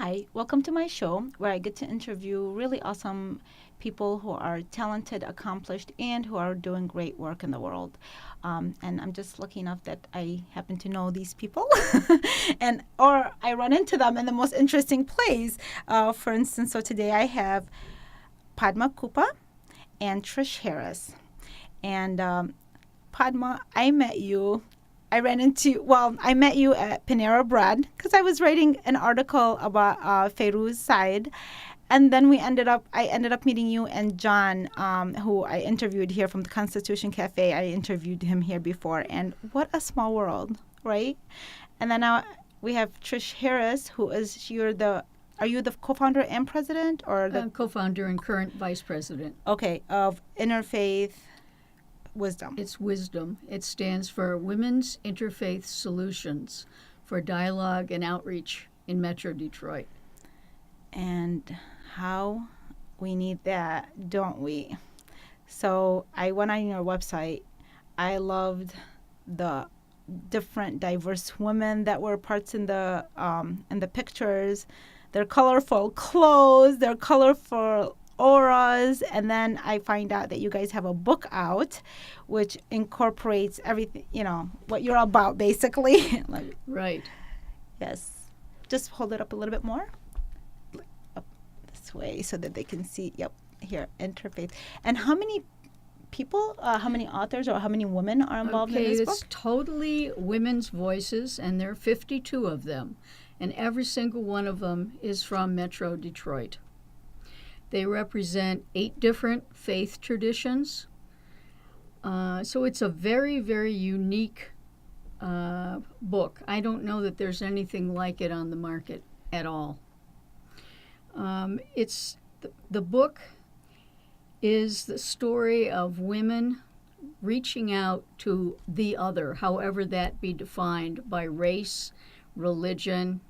Hi, welcome to my show where I get to interview really awesome people who are talented, accomplished, and who are doing great work in the world. And I'm just lucky enough that I happen to know these people, and or I run into them in the most interesting place. For instance, so today I have Padma Kupa and Trish Harris. And Padma, I met you at Panera Bread because I was writing an article about Feiruz Said. And then I ended up meeting you and John, who I interviewed here from the Constitution Cafe. I interviewed him here before. And what a small world, right? And then now we have Trish Harris, are you the co-founder and president or the co-founder and current vice president. Okay, of Interfaith Wisdom. It's WISDOM. It stands for Women's Interfaith Solutions for Dialogue and Outreach in Metro Detroit. And how we need that, don't we? So I went on your website. I loved the different diverse women that were parts in the pictures. Their colorful clothes, their colorful auras, and then I find out that you guys have a book out which incorporates everything, what you're about basically. Right. Yes. Just hold it up a little bit more. Up this way so that they can see. Yep. Here, Interfaith. And how many people, how many authors or how many women are involved in this book? It's totally women's voices, and there are 52 of them. And every single one of them is from Metro Detroit. They represent 8 different faith traditions. So it's a very, very unique book. I don't know that there's anything like it on the market at all. The book is the story of women reaching out to the other, however that be defined by race, religion,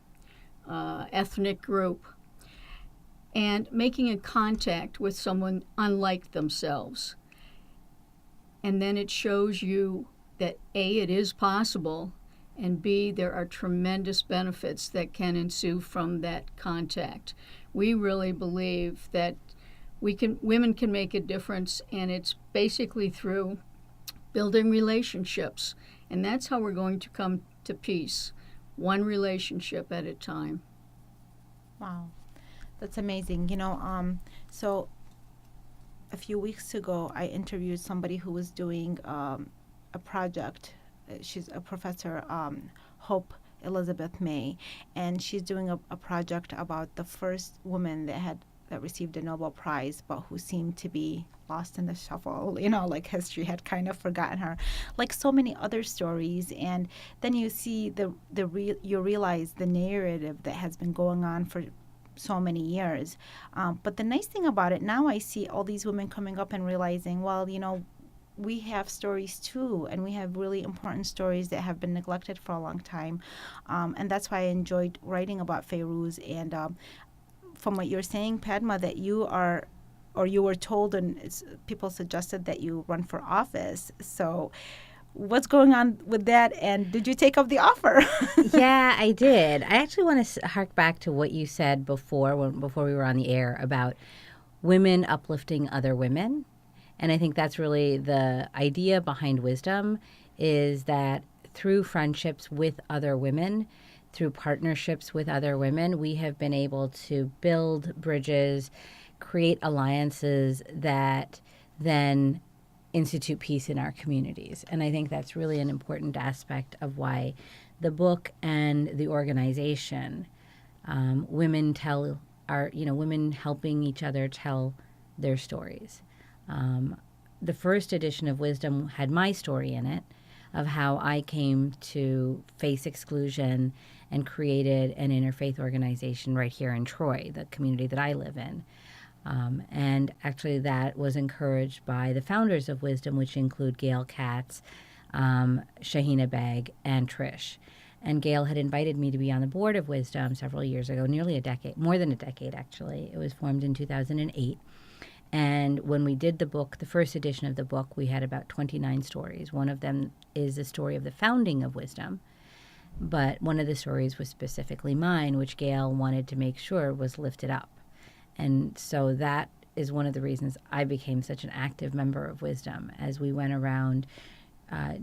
ethnic group, and making a contact with someone unlike themselves. And then it shows you that A, it is possible, and B, there are tremendous benefits that can ensue from that contact. We really believe that women can make a difference, and it's basically through building relationships. And that's how we're going to come to peace, one relationship at a time. Wow. That's amazing. So a few weeks ago, I interviewed somebody who was doing a project. She's a professor, Hope Elizabeth May, and she's doing a project about the first woman that received a Nobel Prize, but who seemed to be lost in the shuffle. Like history had kind of forgotten her, like so many other stories. And then you see you realize the narrative that has been going on for so many years. But the nice thing about it, now I see all these women coming up and realizing, well, we have stories too, and we have really important stories that have been neglected for a long time. And that's why I enjoyed writing about Feiruz. And from what you're saying, Padma, that you were told and people suggested that you run for office. So what's going on with that, and did you take up the offer? Yeah, I did. I actually want to hark back to what you said before we were on the air about women uplifting other women. And I think that's really the idea behind WISDOM, is that through friendships with other women, through partnerships with other women, we have been able to build bridges, create alliances that then institute peace in our communities. And I think that's really an important aspect of why the book and the organization, women helping each other tell their stories. The first edition of WISDOM had my story in it of how I came to face exclusion and created an interfaith organization right here in Troy, the community that I live in. And actually that was encouraged by the founders of WISDOM, which include Gail Katz, Shahina Begg, and Trish. And Gail had invited me to be on the board of WISDOM several years ago, more than a decade actually. It was formed in 2008. And when we did the book, the first edition of the book, we had about 29 stories. One of them is the story of the founding of WISDOM. But one of the stories was specifically mine, which Gail wanted to make sure was lifted up. And so that is one of the reasons I became such an active member of Wisdom, as we went around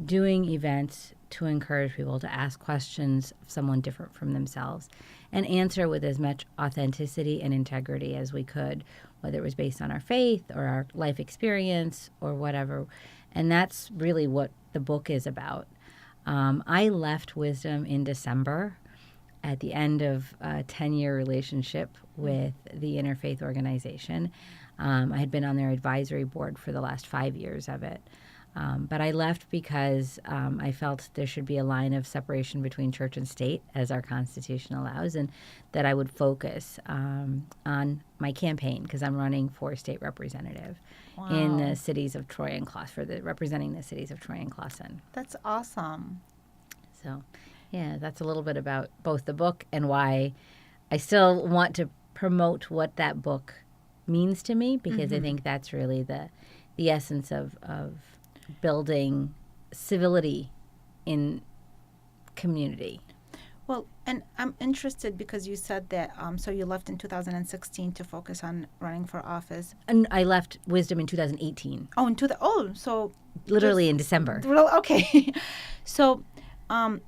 doing events to encourage people to ask questions of someone different from themselves and answer with as much authenticity and integrity as we could, whether it was based on our faith or our life experience or whatever. And that's really what the book is about. I left Wisdom in December at the end of a 10-year relationship with the Interfaith organization. I had been on their advisory board for the last 5 years of it. But I left because I felt there should be a line of separation between church and state, as our Constitution allows, and that I would focus on my campaign, because I'm running for state representative in the cities of Troy and Clawson, representing the cities of Troy and Clawson. That's awesome. So, yeah, that's a little bit about both the book and why I still want to promote what that book means to me, because I think that's really the essence of building civility in community. Well, and I'm interested because you said that, so you left in 2016 to focus on running for office. And I left Wisdom in 2018. Oh, so literally in December. Well, okay. So, I'm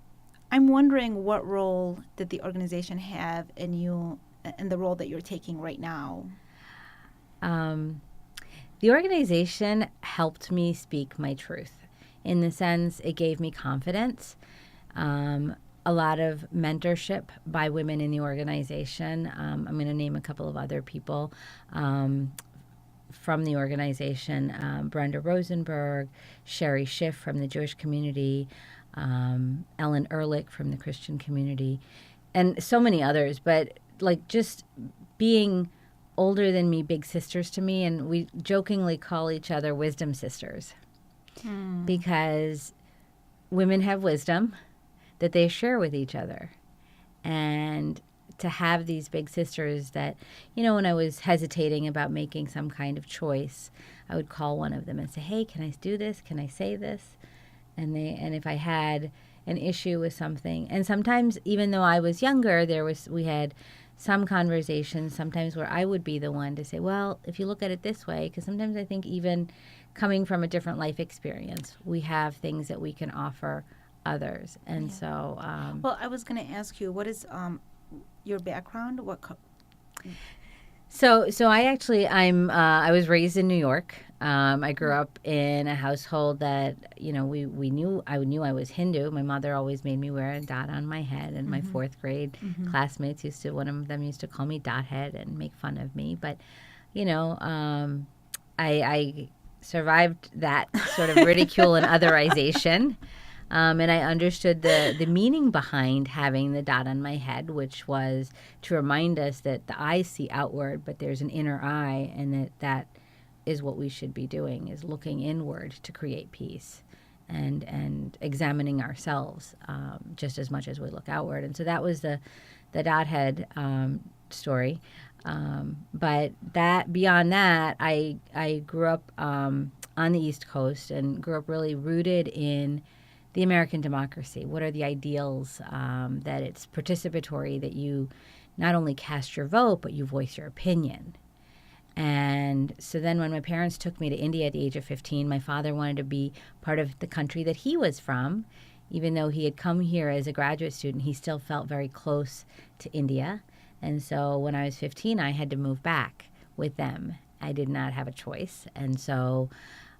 wondering, what role did the organization have in you, in the role that you're taking right now? The organization helped me speak my truth. In the sense, it gave me confidence. A lot of mentorship by women in the organization. I'm going to name a couple of other people from the organization. Brenda Rosenberg, Sherry Schiff from the Jewish community, Ellen Ehrlich from the Christian community, and so many others. But like, just being older than me, big sisters to me, and we jokingly call each other Wisdom Sisters because women have wisdom that they share with each other. And to have these big sisters that, you know, when I was hesitating about making some kind of choice, I would call one of them and say, hey, can I do this? Can I say this? And if I had an issue with something, and sometimes even though I was younger, we had some conversations sometimes where I would be the one to say, well, if you look at it this way, because sometimes I think even coming from a different life experience, we have things that we can offer others. And so well, I was going to ask you, what is your background? So I was raised in New York. I grew up in a household that, you know, I knew I was Hindu. My mother always made me wear a dot on my head, and my fourth grade classmates one of them used to call me Dot Head and make fun of me. But, you know, I survived that sort of ridicule and otherization. And I understood the meaning behind having the dot on my head, which was to remind us that the eyes see outward, but there's an inner eye, and that is what we should be doing, is looking inward to create peace and examining ourselves just as much as we look outward. And so that was the dot head story. But beyond that, I grew up on the East Coast and grew up really rooted in the American democracy. What are the ideals? That it's participatory, that you not only cast your vote, but you voice your opinion. And so then when my parents took me to India at the age of 15, my father wanted to be part of the country that he was from. Even though he had come here as a graduate student, he still felt very close to India. And so when I was 15, I had to move back with them. I did not have a choice. And so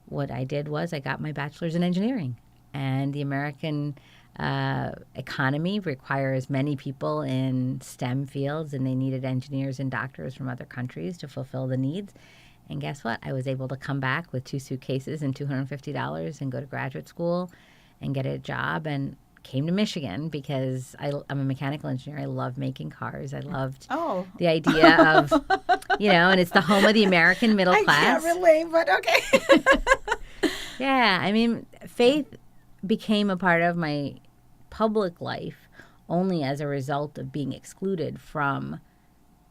what I did was I got my bachelor's in engineering. And the American economy requires many people in STEM fields, and they needed engineers and doctors from other countries to fulfill the needs. And guess what? I was able to come back with 2 suitcases and $250 and go to graduate school and get a job, and came to Michigan because I'm a mechanical engineer. I love making cars. I loved the idea of, you know, and it's the home of the American middle class. I can't relate, but okay. Yeah, I mean, faith became a part of my public life only as a result of being excluded from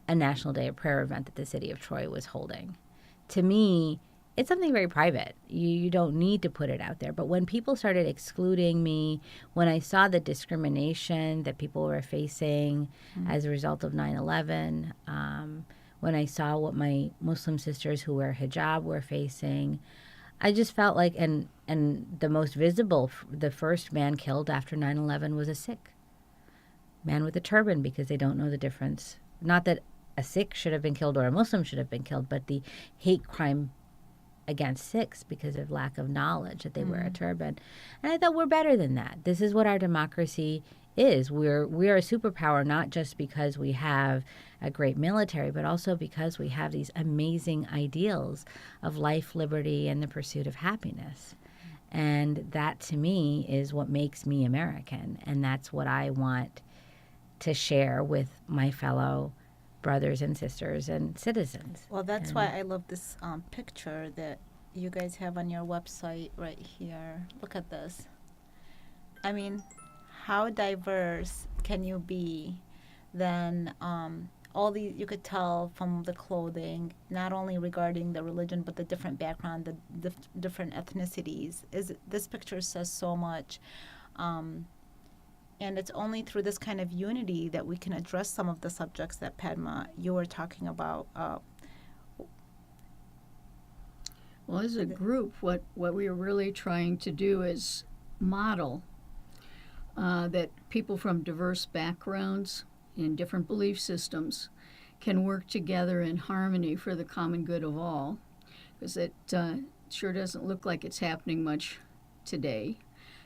a National Day of Prayer event that the city of Troy was holding. To me, it's something very private. You don't need to put it out there. But when people started excluding me, when I saw the discrimination that people were facing as a result of 9/11, when I saw what my Muslim sisters who wear hijab were facing, I just felt like, and the most visible, the first man killed after 9/11 was a Sikh man with a turban, because they don't know the difference. Not that a Sikh should have been killed or a Muslim should have been killed, but the hate crime against Sikhs because of lack of knowledge that they wear a turban. And I thought, we're better than that. This is what our democracy is. We are a superpower, not just because we have a great military, but also because we have these amazing ideals of life, liberty, and the pursuit of happiness. And that, to me, is what makes me American. And that's what I want to share with my fellow brothers and sisters and citizens. Well, that's why I love this picture that you guys have on your website right here. Look at this. I mean, how diverse can you be? Then all these, you could tell from the clothing, not only regarding the religion, but the different background, the different ethnicities. This picture says so much. And it's only through this kind of unity that we can address some of the subjects that, Padma, you were talking about. Well, as a group, what we are really trying to do is model that people from diverse backgrounds and different belief systems can work together in harmony for the common good of all, because it sure doesn't look like it's happening much today.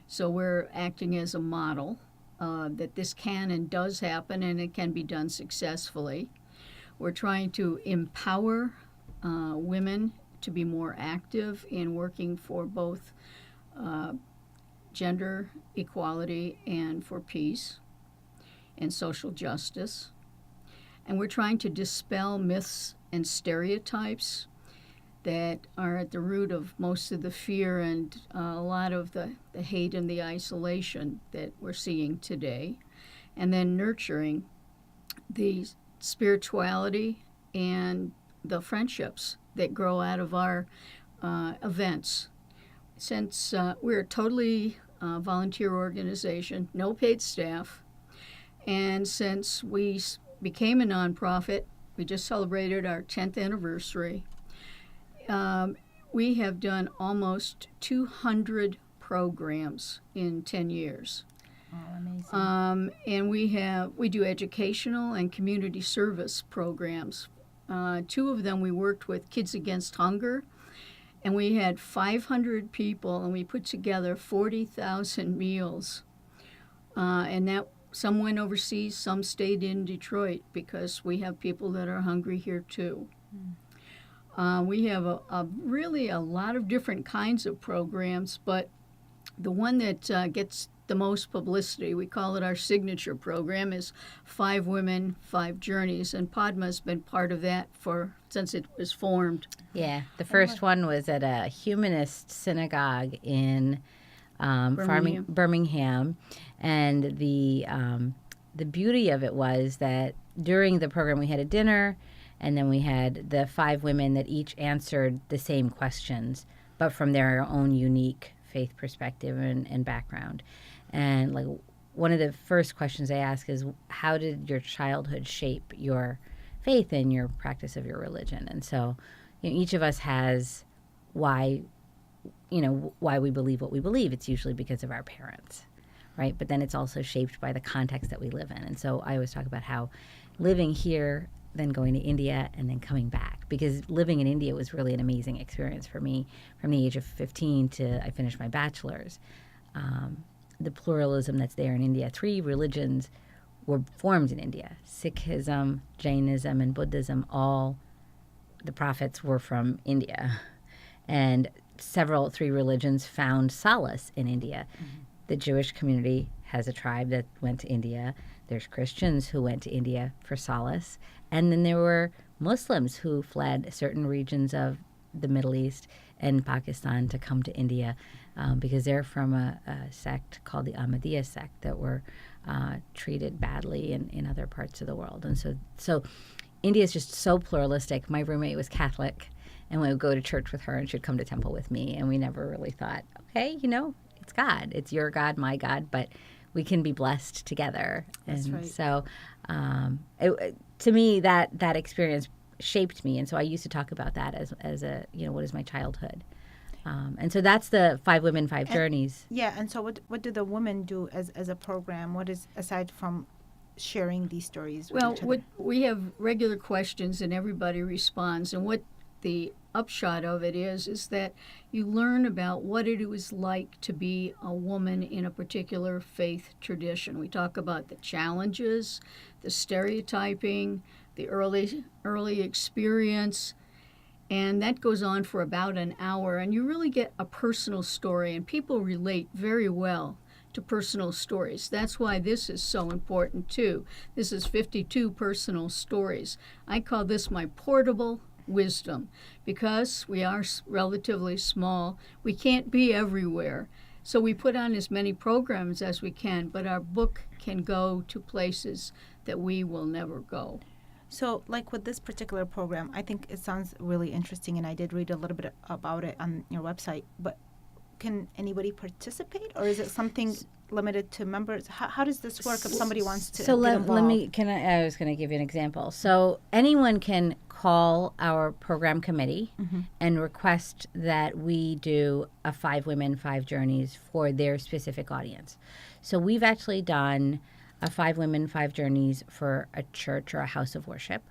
So we're acting as a model that this can and does happen, and it can be done successfully. We're trying to empower women to be more active in working for both gender equality and for peace and social justice. And we're trying to dispel myths and stereotypes that are at the root of most of the fear and a lot of the hate and the isolation that we're seeing today. And then nurturing the spirituality and the friendships that grow out of our events. Since we're a totally volunteer organization, no paid staff, and since we became a nonprofit, we just celebrated our 10th anniversary. We have done almost 200 programs in 10 years. Oh, amazing. And we do educational and community service programs. 2 of them we worked with Kids Against Hunger, and we had 500 people, and we put together 40,000 meals. And that some went overseas, some stayed in Detroit, because we have people that are hungry here too. We have really a lot of different kinds of programs, but the one that gets the most publicity, we call it our signature program, is 5 Women, 5 Journeys, and Padma's been part of that since it was formed. Yeah, the first one was at a humanist synagogue in Birmingham, and the beauty of it was that during the program we had a dinner, and then we had the 5 women that each answered the same questions, but from their own unique faith perspective and background. And like one of the first questions I ask is, how did your childhood shape your faith and your practice of your religion? And so, each of us has why we believe what we believe. It's usually because of our parents, right? But then it's also shaped by the context that we live in. And so I always talk about how living here, then going to India, and then coming back, because living in India was really an amazing experience for me from the age of 15 to I finished my bachelor's. The pluralism that's there in India, 3 religions were formed in India: Sikhism, Jainism, and Buddhism. All the prophets were from India, and 3 religions found solace in India. Mm-hmm. The Jewish community has a tribe that went to India. There's Christians who went to India for solace. And then there were Muslims who fled certain regions of the Middle East and Pakistan to come to India because they're from a sect called the Ahmadiyya sect that were treated badly in other parts of the world. And so India is just so pluralistic. My roommate was Catholic, and we would go to church with her, and she'd come to temple with me, and we never really thought, okay, it's God. It's your God, my God, but we can be blessed together. That's And right. so to me, that experience shaped me. And so I used to talk about that as a, what is my childhood? And so that's the 5 Women, 5 Journeys. Yeah, and so what do the women do as a program? What is, aside from sharing these stories with Well, each other? we have regular questions and everybody responds. And what the upshot of it is that you learn about what it was like to be a woman in a particular faith tradition. We talk about the challenges, the stereotyping, the early experience, and that goes on for about an hour. And you really get a personal story, and people relate very well to personal stories. That's why this is so important too. This is 52 personal stories. I call this my portable wisdom because we are relatively small. We can't be everywhere. So we put on as many programs as we can, but our book can go to places that we will never go. So, like with this particular program, I think it sounds really interesting, and I did read a little bit about it on your website. But can anybody participate, or is it something limited to members? How does this work if somebody wants to So get involved? I was going to give you an example. So anyone can call our program committee and request that we do a 5 Women, 5 Journeys for their specific audience. So we've actually done a 5 Women, 5 Journeys for a church or a house of worship.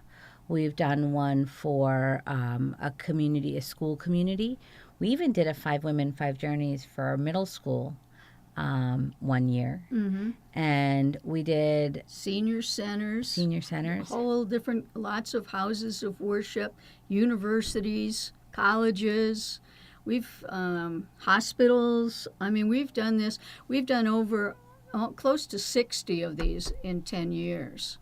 We've done one for a school community. We even did a 5 Women, 5 Journeys for a middle school 1 year. And we did Senior centers, whole different, lots of houses of worship, universities, colleges. We've hospitals. I mean, we've done this. We've done over close to 60 of these in 10 years.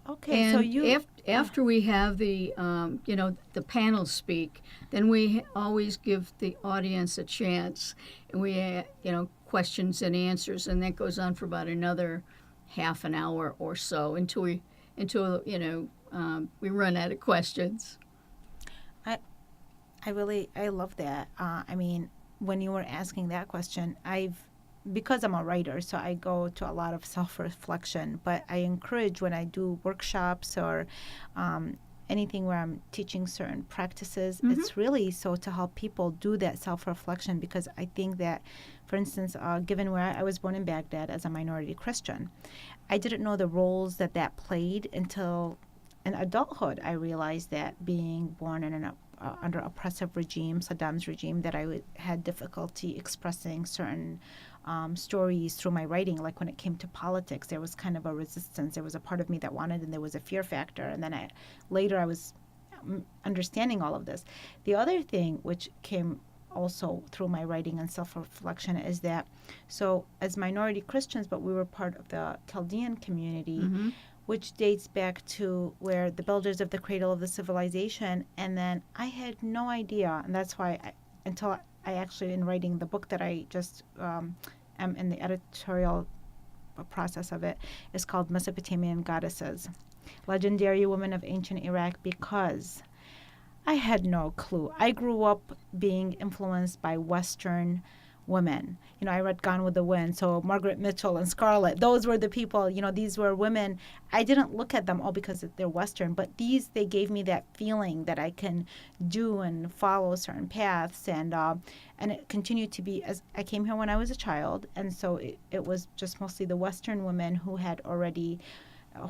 Okay, And so you after we have the the panel speak, then we always give the audience a chance, and we questions and answers, and that goes on for about another half an hour or so until we run out of questions. I love that. I mean, when you were asking that question, because I'm a writer, so I go to a lot of self-reflection, but I encourage when I do workshops or anything where I'm teaching certain practices, it's really so to help people do that self-reflection, because I think that, for instance, given where I was born in Baghdad as a minority Christian, I didn't know the roles that played until in adulthood. I realized that being born in under oppressive regime, Saddam's regime, that I had difficulty expressing certain stories through my writing. Like when it came to politics, there was kind of a resistance. There was a part of me that wanted, and there was a fear factor. And then later I was understanding all of this. The other thing which came also through my writing and self-reflection is that, so as minority Christians, but we were part of the Chaldean community, which dates back to where the builders of the cradle of the civilization. And then I had no idea, and that's why until I actually, in writing the book that I just am in the editorial process of it, is called Mesopotamian Goddesses, Legendary Women of Ancient Iraq, because I had no clue. I grew up being influenced by Western women. I read Gone with the Wind, so Margaret Mitchell and Scarlett, those were the people, these were women. I didn't look at them all because they're Western, but they gave me that feeling that I can do and follow certain paths, and it continued to be as I came here when I was a child, and so it was just mostly the Western women who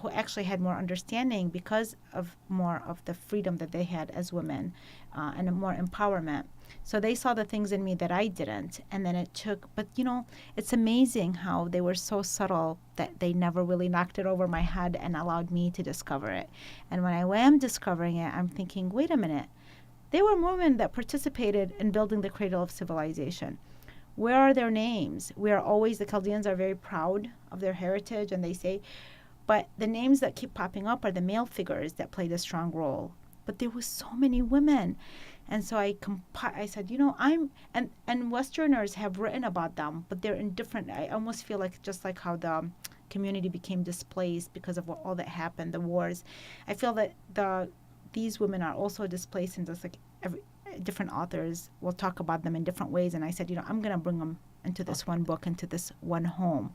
actually had more understanding because of more of the freedom that they had as women, and more empowerment. So they saw the things in me that I didn't, and then but it's amazing how they were so subtle that they never really knocked it over my head and allowed me to discover it. And when I am discovering it, I'm thinking, wait a minute, they were women that participated in building the cradle of civilization. Where are their names? The Chaldeans are very proud of their heritage, and they say, but the names that keep popping up are the male figures that played a strong role. But there was so many women. And so I said, and Westerners have written about them, but they're in different, I almost feel like just like how the community became displaced because of all that happened, the wars. I feel that these women are also displaced in just like different authors will talk about them in different ways. And I said, I'm going to bring them into this one book, into this one home.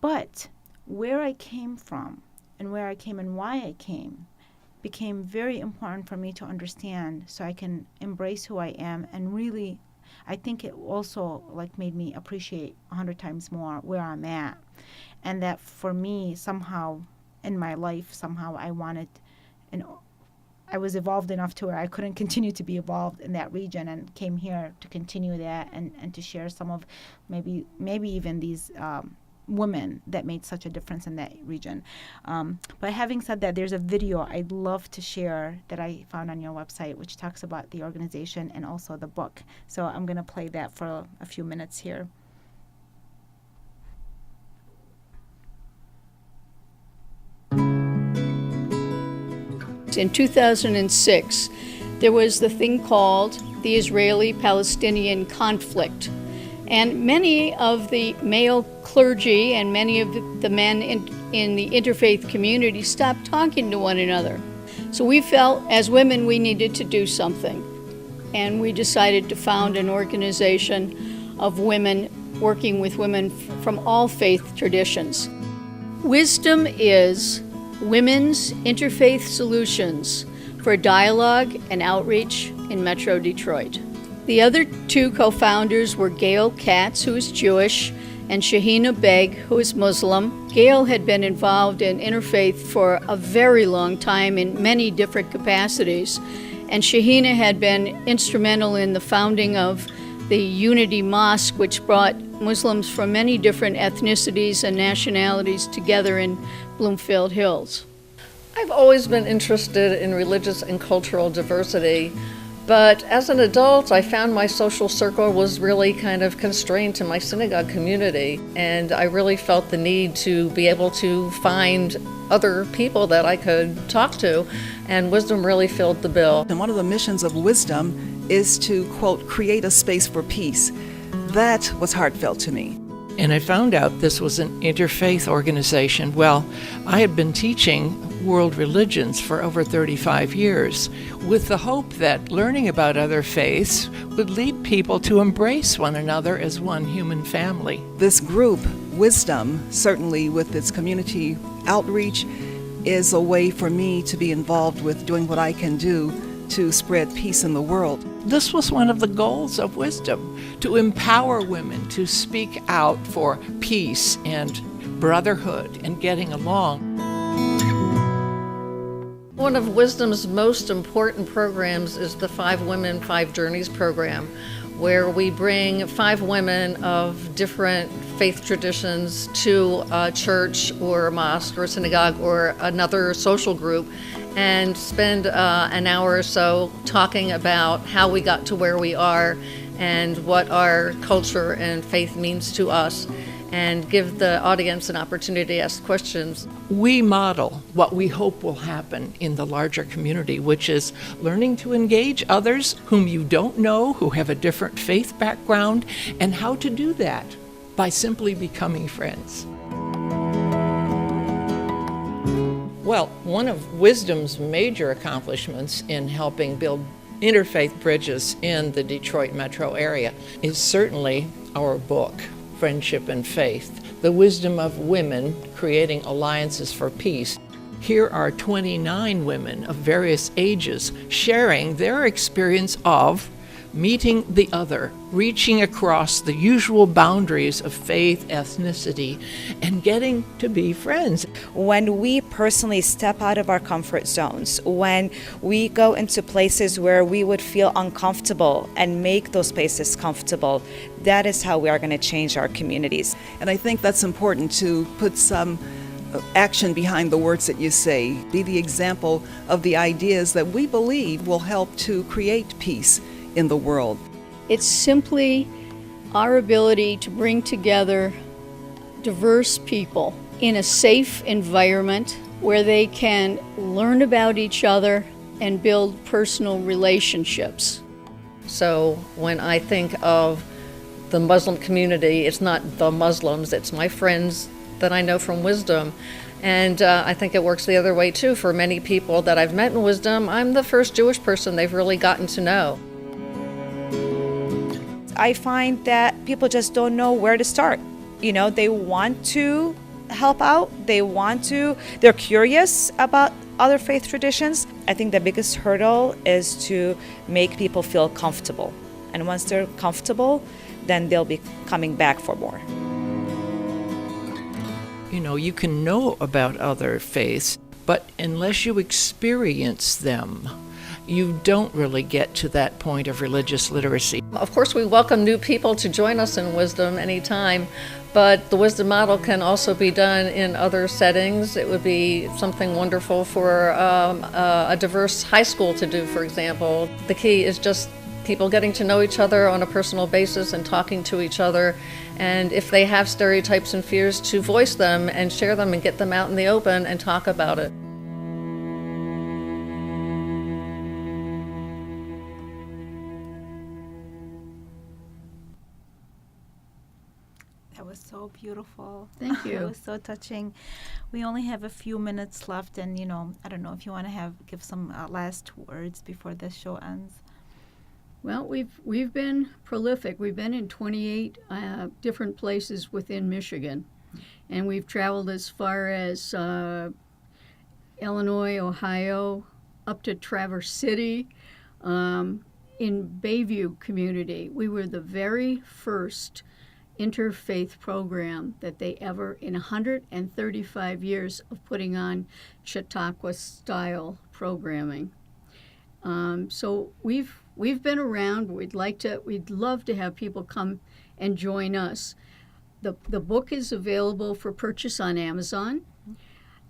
But where I came from and where I came and why I came became very important for me to understand, so I can embrace who I am. And really, I think it also made me appreciate 100 times more where I'm at. And that for me, somehow in my life, somehow I wanted, and I was evolved enough to where I couldn't continue to be evolved in that region, and came here to continue that and to share some of maybe even these women that made such a difference in that region. But having said that, there's a video I'd love to share that I found on your website, which talks about the organization and also the book. So I'm going to play that for a few minutes here. In 2006, there was the thing called the Israeli-Palestinian conflict. And many of the male clergy and many of the men in the interfaith community stopped talking to one another. So we felt, as women, we needed to do something. And we decided to found an organization of women working with women from all faith traditions. Wisdom is Women's Interfaith Solutions for dialogue and outreach in Metro Detroit. The other two co-founders were Gail Katz, who is Jewish, and Shahina Begg, who is Muslim. Gail had been involved in interfaith for a very long time in many different capacities, and Shahina had been instrumental in the founding of the Unity Mosque, which brought Muslims from many different ethnicities and nationalities together in Bloomfield Hills. I've always been interested in religious and cultural diversity, but as an adult, I found my social circle was really kind of constrained to my synagogue community, and I really felt the need to be able to find other people that I could talk to, and Wisdom really filled the bill. And one of the missions of Wisdom is to, quote, create a space for peace. That was heartfelt to me. And I found out this was an interfaith organization. Well, I had been teaching world religions for over 35 years with the hope that learning about other faiths would lead people to embrace one another as one human family. This group, Wisdom, certainly with its community outreach, is a way for me to be involved with doing what I can do to spread peace in the world. This was one of the goals of Wisdom, to empower women to speak out for peace and brotherhood and getting along. One of Wisdom's most important programs is the 5 Women, 5 Journeys program, where we bring 5 women of different faith traditions to a church or a mosque or a synagogue or another social group and spend an hour or so talking about how we got to where we are and what our culture and faith means to us, and give the audience an opportunity to ask questions. We model what we hope will happen in the larger community, which is learning to engage others whom you don't know, who have a different faith background, and how to do that by simply becoming friends. Well, one of Wisdom's major accomplishments in helping build interfaith bridges in the Detroit metro area is certainly our book, Friendship and Faith, The Wisdom of Women Creating Alliances for Peace. Here are 29 women of various ages sharing their experience of meeting the other, reaching across the usual boundaries of faith, ethnicity, and getting to be friends. When we personally step out of our comfort zones, when we go into places where we would feel uncomfortable and make those spaces comfortable, that is how we are going to change our communities. And I think that's important, to put some action behind the words that you say. Be the example of the ideas that we believe will help to create peace in the world. It's simply our ability to bring together diverse people in a safe environment where they can learn about each other and build personal relationships. So when I think of the Muslim community, it's not the Muslims, it's my friends that I know from Wisdom, And I think it works the other way too. For many people that I've met in Wisdom, I'm the first Jewish person they've really gotten to know. I find that people just don't know where to start. You know, they want to help out, they're curious about other faith traditions. I think the biggest hurdle is to make people feel comfortable. And once they're comfortable, then they'll be coming back for more. You know, you can know about other faiths, but unless you experience them, you don't really get to that point of religious literacy. Of course, we welcome new people to join us in Wisdom anytime, but the Wisdom model can also be done in other settings. It would be something wonderful for a diverse high school to do, for example. The key is just people getting to know each other on a personal basis and talking to each other. And if they have stereotypes and fears, to voice them and share them and get them out in the open and talk about it. That was so beautiful. Thank you. It was so touching. We only have a few minutes left, and I don't know if you want to give some last words before this show ends. Well, we've been prolific. We've been in 28 different places within Michigan, and we've traveled as far as Illinois, Ohio, up to Traverse City. In Bayview community, we were the very first interfaith program that they ever, in 135 years of putting on Chautauqua-style programming. So we've been around. We'd love to have people come and join us. The book is available for purchase on Amazon,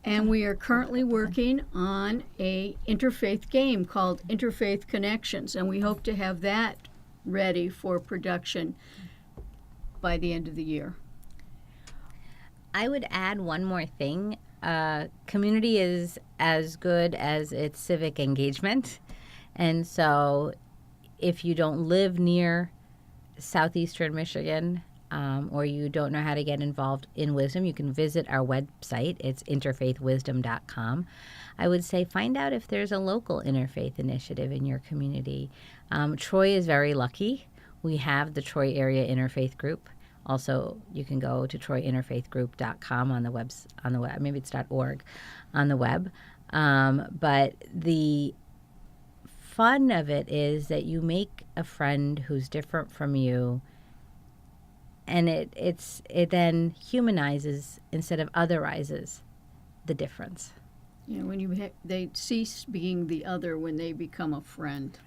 and we are currently working on a interfaith game called Interfaith Connections, and we hope to have that ready for production by the end of the year. I would add one more thing. Community is as good as its civic engagement. And so if you don't live near southeastern Michigan, or you don't know how to get involved in Wisdom, you can visit our website. It's interfaithwisdom.com. I would say find out if there's a local interfaith initiative in your community. Troy is very lucky. We have the Troy Area Interfaith Group. Also, you can go to troyinterfaithgroup.com on the web, maybe it's .org on the web. But the fun of it is that you make a friend who's different from you, and it then humanizes instead of otherizes the difference. When they cease being the other when they become a friend.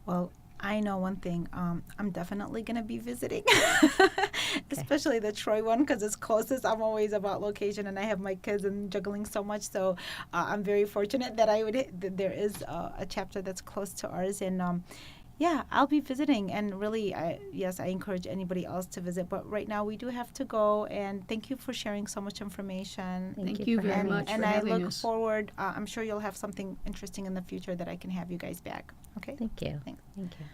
Well, I know one thing. I'm definitely going to be visiting, especially the Troy one because it's closest. I'm always about location, and I have my kids and juggling so much. So I'm very fortunate that there is a chapter that's close to ours. And yeah, I'll be visiting. And really, I encourage anybody else to visit. But right now, we do have to go. And thank you for sharing so much information. Thank you very much and for having us. I look forward. I'm sure you'll have something interesting in the future that I can have you guys back. Okay? Thank you. Thanks. Thank you.